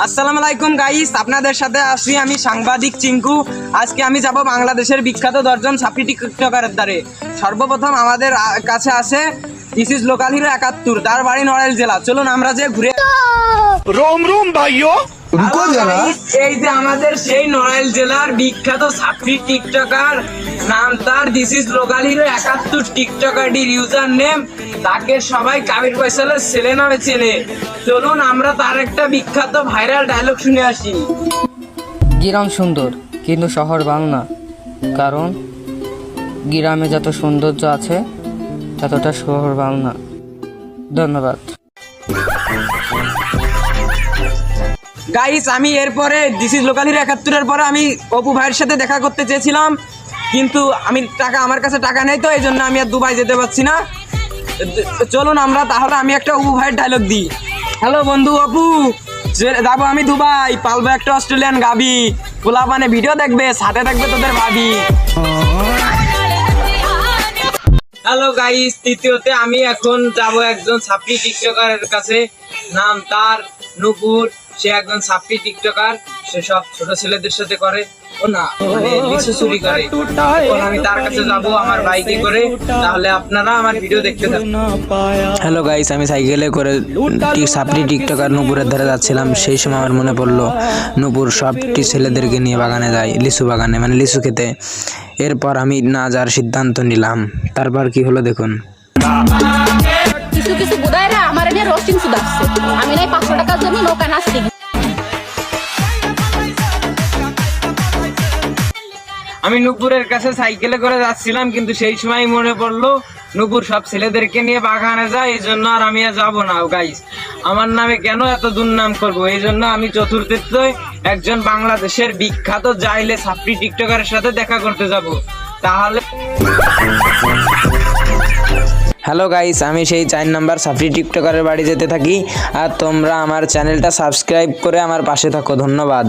আসসালামু আলাইকুম গাইস, আপনাদের সাথে আছি আমি সাংবাদিক চিঙ্কু। আজকে আমি যাব বাংলাদেশের বিখ্যাত 10 জন সাপ্রি টিকটকারের দ্বারে। সর্বপ্রথম আমাদের কাছে আছে দিস ইজ লোকাল হিরো 71, তার বাড়ি নড়াইল জেলা। চলুন আমরা যে ঘুরে रोम रोम भाइयों रुको जरा। এই যে আমাদের সেই নড়াইল জেলার বিখ্যাত সাপ্রি টিকটকার, নাম তার দিস ইজ লোকাল হিরো 71 টিকটকারটির ইউজার নেম। তাকে সবাই কাবির ফয়সালের ছেলে নামে চেনে। চলুন আমরা তার একটা বিখ্যাত ভাইরাল ডায়লগ শুনে আসি। গ্রাম সুন্দর কিন্তু শহর বাংলা, কারণ গ্রামে যত সৌন্দর্য আছে ততটা শহর বাংলা। ধন্যবাদ। গাইস, আমি এরপরে দিস ইজ লোকাল হিরো 71 এর পরে আমি অপু ভাইয়ের সাথে দেখা করতে চেয়েছিলাম, কিন্তু আমার কাছে টাকা নেই, তো এই জন্য আমি আর দুবাই যেতে পারছি না। চলুন আমরা তাহলে আমি একটা অপু ভাইয়ের ডায়লগ দিই। হ্যালো বন্ধু অপু, যাবো আমি দুবাই, পালবো একটা অস্ট্রেলিয়ান গাবি, পোলা মানে ভিডিও দেখবে, সাথে থাকবে তোদের ভাবি। হ্যালো গাইস, তৃতীয়তে আমি এখন যাব একজন সাপ্রি টিকটকারের কাছে, নাম তার নূপুর। সে একজন সাপ্রি টিকটকার, সে সব ছোট ছেলেদের সাথে করে লিচু চুরি করে। এখন আমি তার কাছে যাব আমার বাইকে করে, তাহলে আপনারা আমার ভিডিও দেখতে থাকুন। হ্যালো গাইস, আমি সাইকেলে করে সাপ্রি টিকটকার নূপুরের ধারে যাচ্ছিলাম। সেই সময় আমার মনে পড়লো নূপুর সবটি ছেলেদেরকে নিয়ে বাগানে যায়, লিচু বাগানে, মানে লিচু খেতে। এরপর আমি না যাওয়ার সিদ্ধান্ত নিলাম। তারপর কি হলো দেখুন। কিছু কিছু বুদায়রা আমার এনে রোস্টিং সুদাচ্ছে, আমি নাই 500 টাকার জন্য নৌকা নাচতে। আমি নূপুরের কাছে সাইকেলে করে যাচ্ছিলাম, কিন্তু সেই সময় মনে পড়লো নূপুর সব ছেলেদেরকে নিয়ে বাগানে যায়, এই জন্য আর আমি আর যাবো না। গাইস, আমার নামে কেন এত দুর্নাম করবো? এই জন্য আমি চতুর্থে একজন বাংলাদেশের বিখ্যাত জাইলে সাপ্রি টিকটকারের সাথে দেখা করতে যাব। তাহলে হ্যালো গাইস, আমি সেই 4 নম্বর সাপ্রি টিকটকারের বাড়ি যেতে থাকি। আর তোমরা আমার চ্যানেলটা সাবস্ক্রাইব করে আমার পাশে থাকো। ধন্যবাদ।